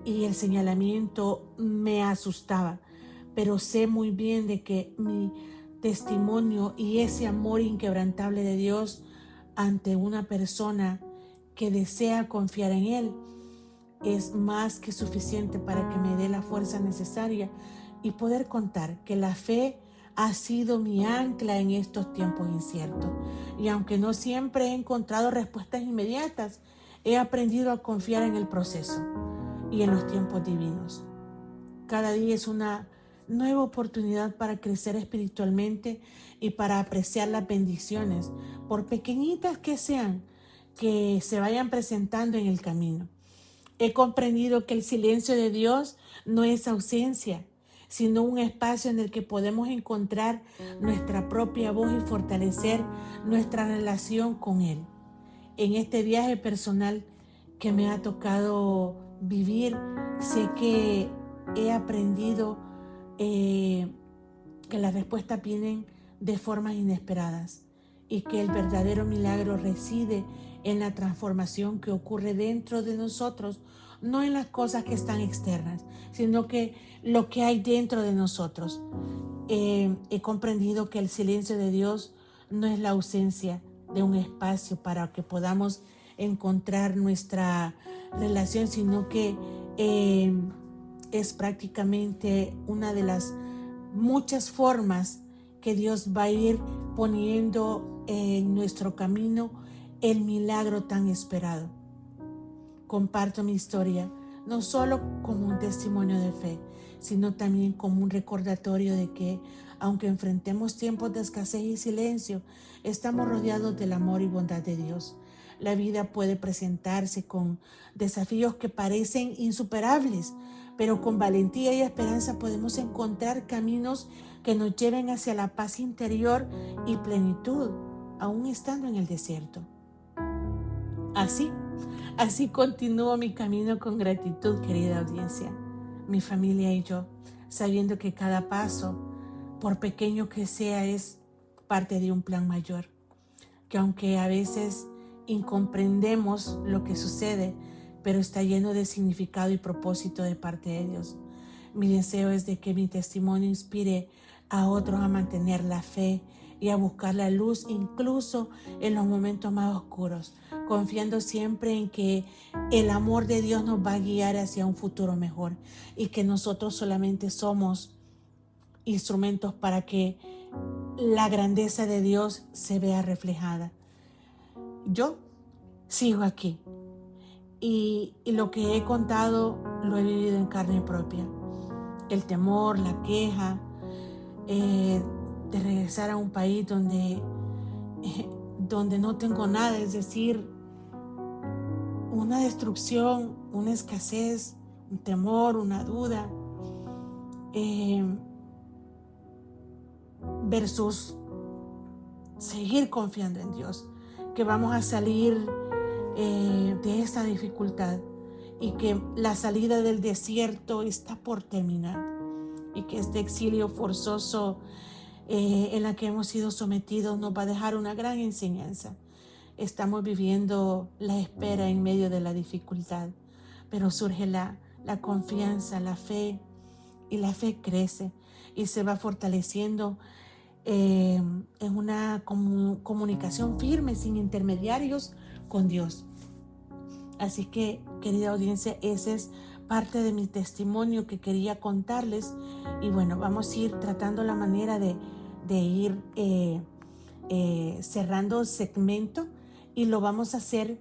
y el señalamiento me asustaba. Pero sé muy bien de que mi testimonio y ese amor inquebrantable de Dios ante una persona que desea confiar en Él es más que suficiente para que me dé la fuerza necesaria y poder contar que la fe ha sido mi ancla en estos tiempos inciertos. Y aunque no siempre he encontrado respuestas inmediatas, he aprendido a confiar en el proceso y en los tiempos divinos. Cada día es una nueva oportunidad para crecer espiritualmente y para apreciar las bendiciones, por pequeñitas que sean, que se vayan presentando en el camino. He comprendido que el silencio de Dios no es ausencia, sino un espacio en el que podemos encontrar nuestra propia voz y fortalecer nuestra relación con Él. En este viaje personal que me ha tocado vivir, sé que he aprendido que las respuestas vienen de formas inesperadas y que el verdadero milagro reside en la transformación que ocurre dentro de nosotros, no en las cosas que están externas, sino que lo que hay dentro de nosotros. He comprendido que el silencio de Dios no es la ausencia de un espacio para que podamos encontrar nuestra relación, sino que es prácticamente una de las muchas formas que Dios va a ir poniendo en nuestro camino el milagro tan esperado. Comparto mi historia no solo como un testimonio de fe, sino también como un recordatorio de que, aunque enfrentemos tiempos de escasez y silencio, estamos rodeados del amor y bondad de Dios. La vida puede presentarse con desafíos que parecen insuperables, pero con valentía y esperanza podemos encontrar caminos que nos lleven hacia la paz interior y plenitud, aún estando en el desierto. Así continúo mi camino con gratitud, querida audiencia, mi familia y yo, sabiendo que cada paso, por pequeño que sea, es parte de un plan mayor, que aunque a veces incomprendemos lo que sucede, pero está lleno de significado y propósito de parte de Dios. Mi deseo es de que mi testimonio inspire a otros a mantener la fe y a buscar la luz incluso en los momentos más oscuros, confiando siempre en que el amor de Dios nos va a guiar hacia un futuro mejor y que nosotros solamente somos instrumentos para que la grandeza de Dios se vea reflejada. Yo sigo aquí y lo que he contado lo he vivido en carne propia. El temor, la queja, de regresar a un país donde no tengo nada, es decir, una destrucción, una escasez, un temor, una duda, versus seguir confiando en Dios, que vamos a salir de esta dificultad y que la salida del desierto está por terminar y que este exilio forzoso en la que hemos sido sometidos nos va a dejar una gran enseñanza. Estamos viviendo la espera en medio de la dificultad, pero surge la confianza, la fe, y la fe crece y se va fortaleciendo en una comunicación firme, sin intermediarios, con Dios. Así que, querida audiencia, ese es parte de mi testimonio que quería contarles. Y bueno, vamos a ir tratando la manera de ir cerrando el segmento, y lo vamos a hacer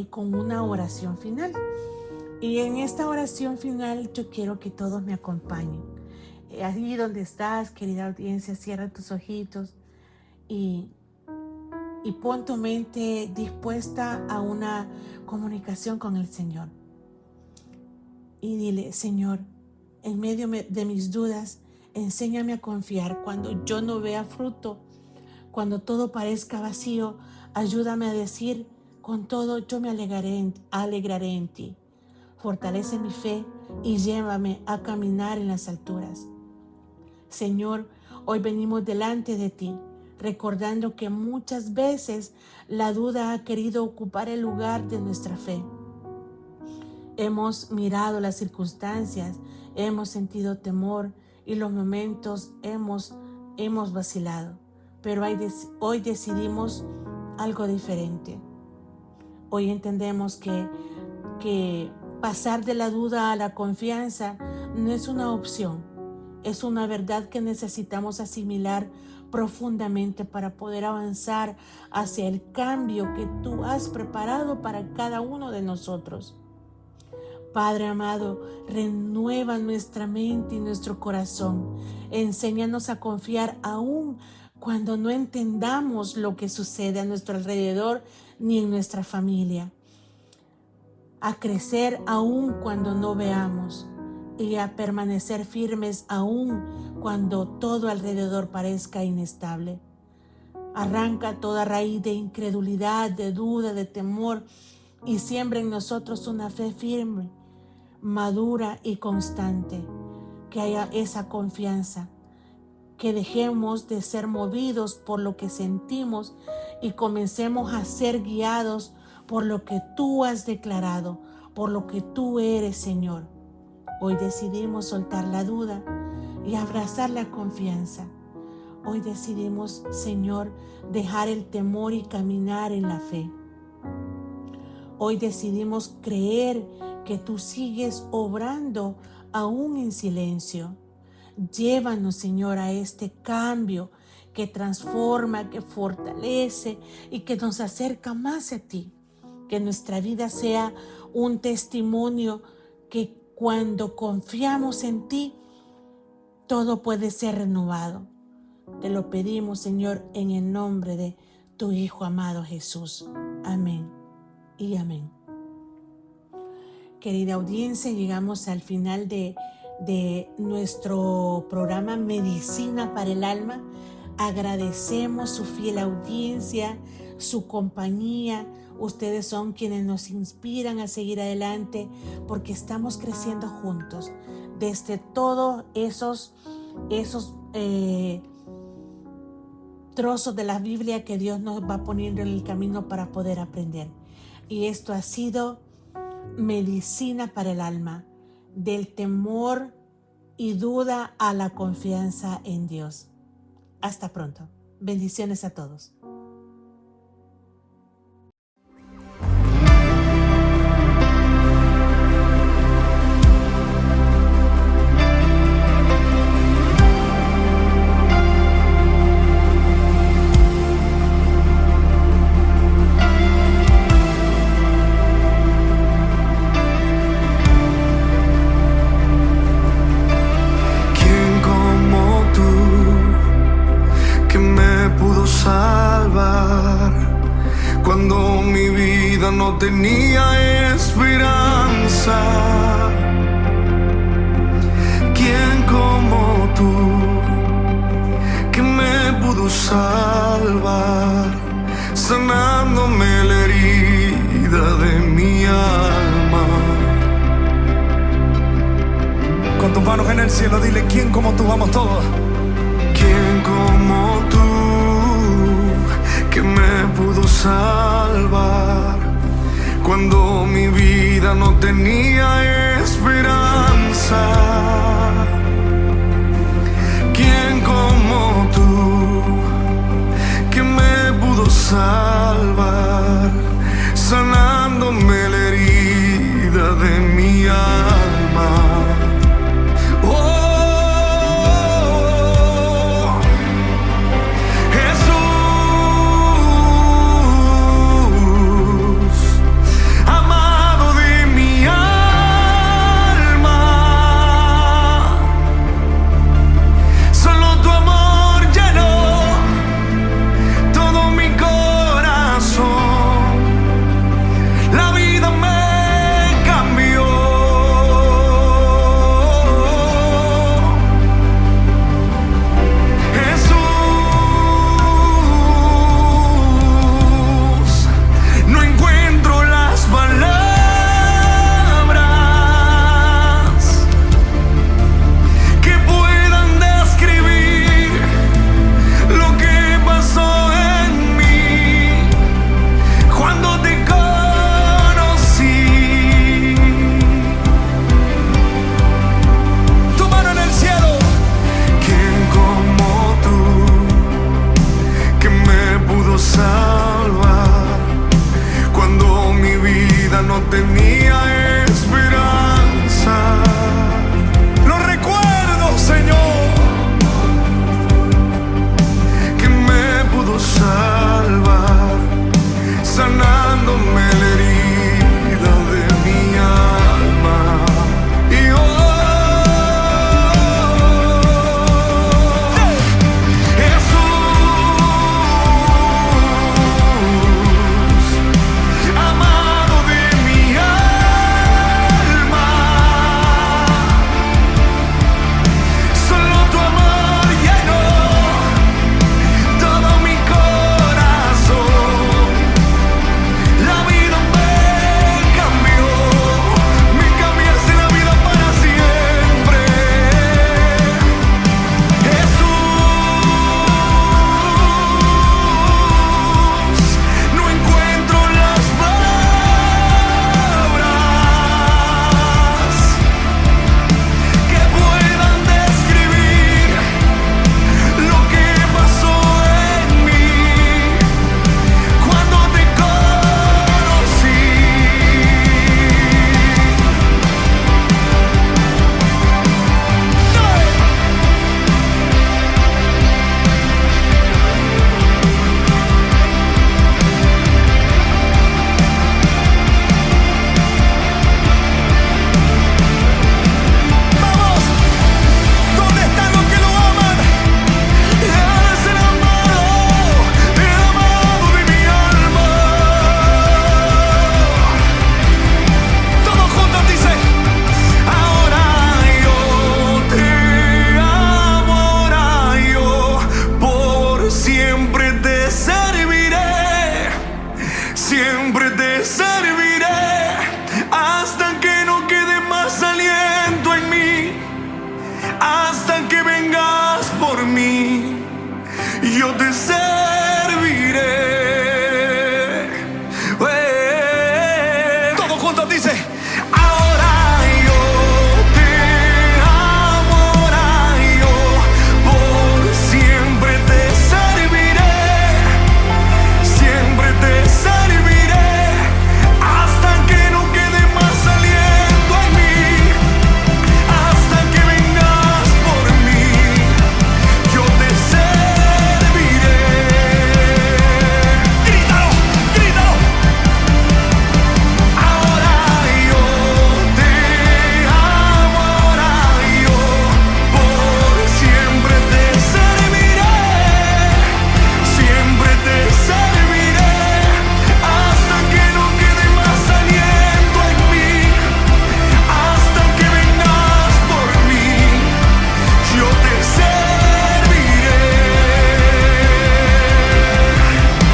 con una oración final. Y en esta oración final yo quiero que todos me acompañen. Allí donde estás, querida audiencia, cierra tus ojitos y pon tu mente dispuesta a una comunicación con el Señor. Y dile: Señor, en medio de mis dudas, enséñame a confiar cuando yo no vea fruto, cuando todo parezca vacío. Ayúdame a decir: con todo yo me alegraré en ti. Fortalece mi fe y llévame a caminar en las alturas. Señor, hoy venimos delante de ti, recordando que muchas veces la duda ha querido ocupar el lugar de nuestra fe. Hemos mirado las circunstancias, hemos sentido temor y los momentos hemos vacilado. Pero hoy decidimos algo diferente. Hoy entendemos que pasar de la duda a la confianza no es una opción, es una verdad que necesitamos asimilar profundamente para poder avanzar hacia el cambio que tú has preparado para cada uno de nosotros. Padre amado, renueva nuestra mente y nuestro corazón. Enséñanos a confiar aún cuando no entendamos lo que sucede a nuestro alrededor ni en nuestra familia. a crecer aún cuando no veamos y a permanecer firmes aún cuando todo alrededor parezca inestable. Arranca toda raíz de incredulidad, de duda, de temor y siembra en nosotros una fe firme, madura y constante. Que haya esa confianza, que dejemos de ser movidos por lo que sentimos y comencemos a ser guiados por lo que tú has declarado, por lo que tú eres, Señor. Hoy decidimos soltar la duda y abrazar la confianza. Hoy decidimos, Señor, dejar el temor y caminar en la fe. Hoy decidimos creer que tú sigues obrando aún en silencio. Llévanos, Señor, a este cambio que transforma, que fortalece y que nos acerca más a ti. Que nuestra vida sea un testimonio que cuando confiamos en ti, todo puede ser renovado. Te lo pedimos, Señor, en el nombre de tu Hijo amado Jesús. Amén y amén. Querida audiencia, llegamos al final de nuestro programa Medicina para el Alma. Agradecemos su fiel audiencia, su compañía. Ustedes son quienes nos inspiran a seguir adelante porque estamos creciendo juntos. Desde todos esos trozos de la Biblia que Dios nos va poniendo en el camino para poder aprender. Y esto ha sido Medicina para el Alma, del temor y duda a la confianza en Dios. Hasta pronto. Bendiciones a todos. Cuando mi vida no tenía esperanza, ¿quién como tú que me pudo salvar, sanándome la herida de mi alma? Con tus manos en el cielo, dile: ¿quién como tú? Vamos todos. ¿Quién como tú que me pudo salvar cuando mi vida no tenía esperanza? ¿Quién como tú que me pudo salvar, sanándome la herida de mi alma? Solo tu amor ya yo te serviré. Todos juntos dice: Ahora yo te amo, ahora yo por siempre te serviré, siempre te serviré, hasta que no quede más aliento en mí, hasta que vengas por mí, yo te serviré. grítalo, grítalo. Ahora yo te amo, ahora yo por siempre te serviré, siempre te serviré, hasta que no quede más aliento en mí, hasta que vengas por mí, yo te serviré.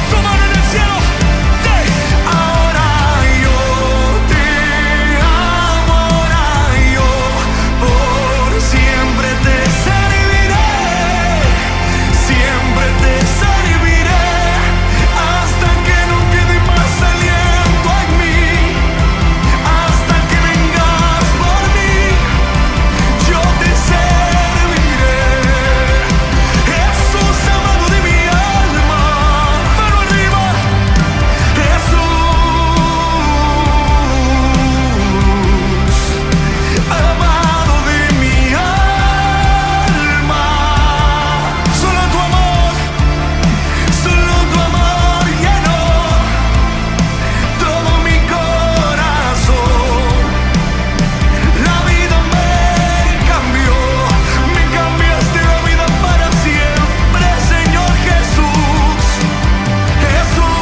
Tu mano en el cielo. Ahora yo te amo, ahora yo por siempre te serviré, siempre te serviré, hasta que no quede más aliento en mí, hasta que vengas por mí, yo te serviré. Jesús, amado de mi alma, mano arriba. Jesús, amado de mi alma, solo tu amor llenó todo mi corazón. La vida me cambió, me cambiaste la vida para siempre, Señor Jesús. Jesús,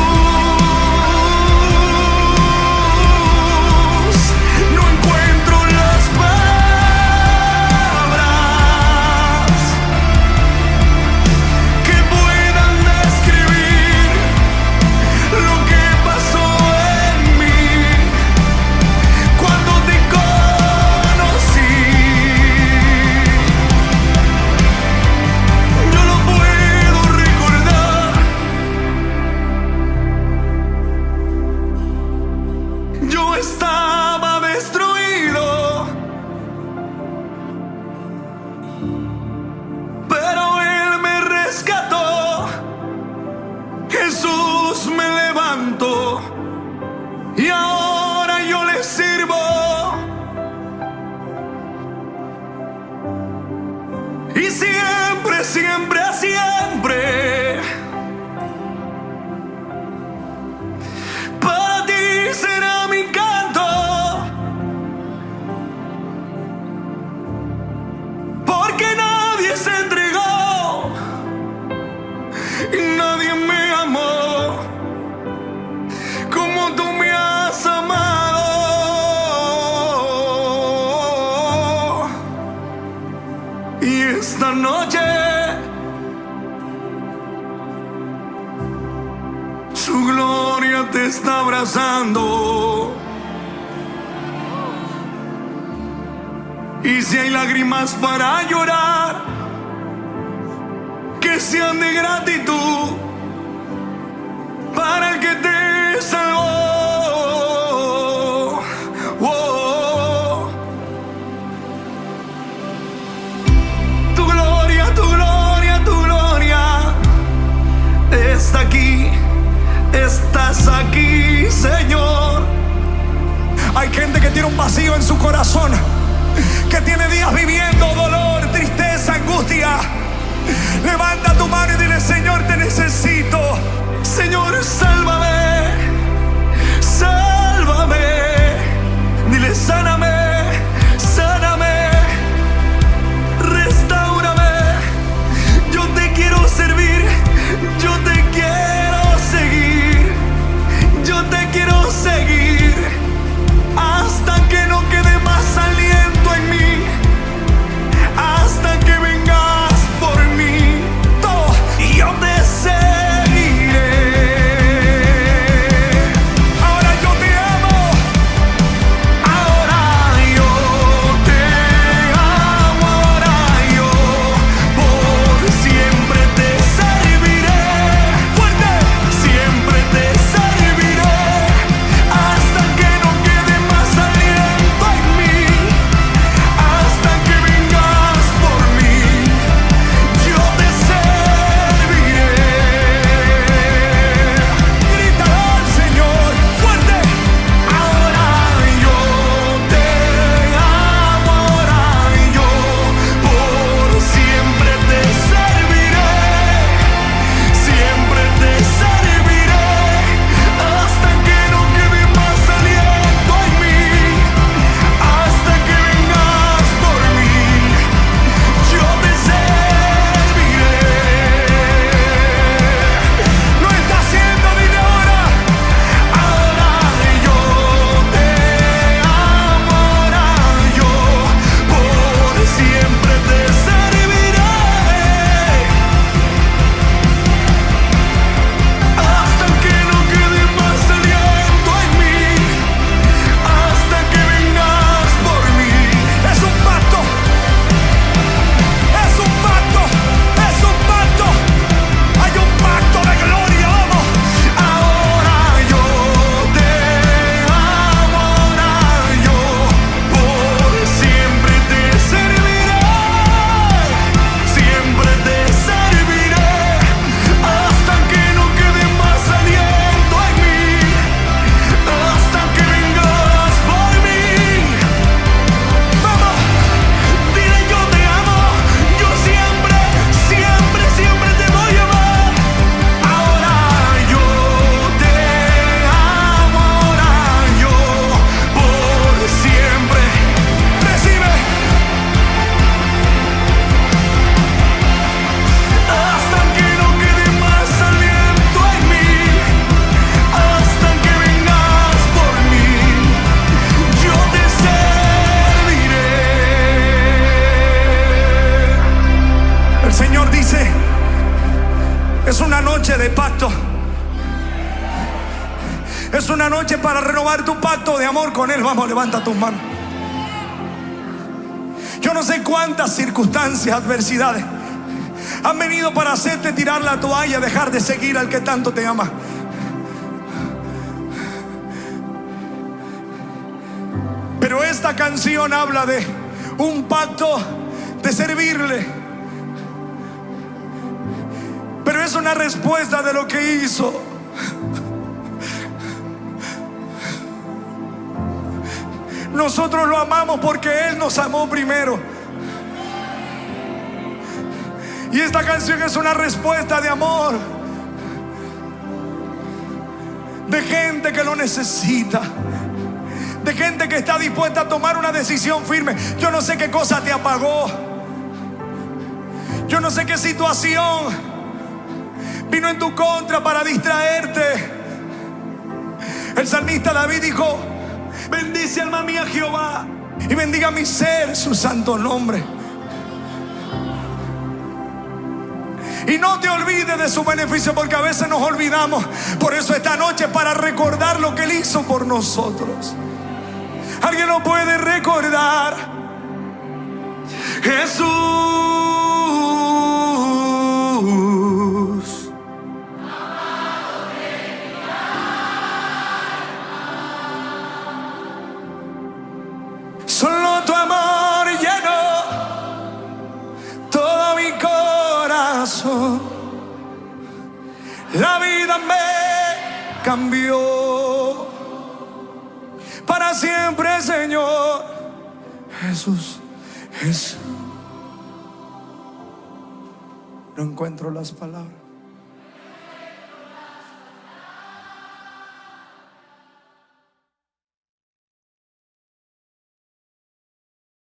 no encuentro las palabras que puedan describir lo que pasó en mí cuando te conocí. No lo puedo recordar. Yo estaba destruido, pero Él me rescató. Jesús me levantó y ahora yo le sirvo. Y siempre, siempre, siempre, para ti será mi canto, porque nadie se entregó y nadie me amó como tú me has amado. Y esta noche su gloria te está abrazando. Y si hay lágrimas para llorar, que sean de gratitud para el que te salvó. Oh. Tu gloria, tu gloria, tu gloria está aquí, estás aquí, Señor. Hay gente que tiene un vacío en su corazón, que tiene días viviendo dolor, tristeza, angustia. Levanta tu mano y dile: Señor, te necesito. Señor, sálvame, sálvame. Dile: sáname, sáname, restáurame. Yo te quiero servir, yo te quiero seguir, yo te quiero seguir, hasta que no quede más aliento en mí, hasta que vengas por mí. Todo. Es una noche de pacto. Es una noche para renovar tu pacto de amor con Él. Vamos, levanta tus manos. Yo no sé cuántas circunstancias, adversidades han venido para hacerte tirar la toalla, dejar de seguir al que tanto te ama. Pero esta canción habla de un pacto de servirle. Pero es una respuesta de lo que hizo. Nosotros lo amamos porque Él nos amó primero. Y esta canción es una respuesta de amor, de gente que lo necesita, de gente que está dispuesta a tomar una decisión firme. Yo no sé qué cosa te apagó. Yo no sé qué situación vino en tu contra para distraerte. El salmista David dijo: bendice alma mía Jehová, y bendiga mi ser su santo nombre. Y no te olvides de su beneficio, porque a veces nos olvidamos. Por eso esta noche, para recordar lo que Él hizo por nosotros. ¿Alguien lo puede recordar? Jesús, solo tu amor llenó todo mi corazón. La vida me cambió para siempre, Señor. Jesús, Jesús. No encuentro las palabras.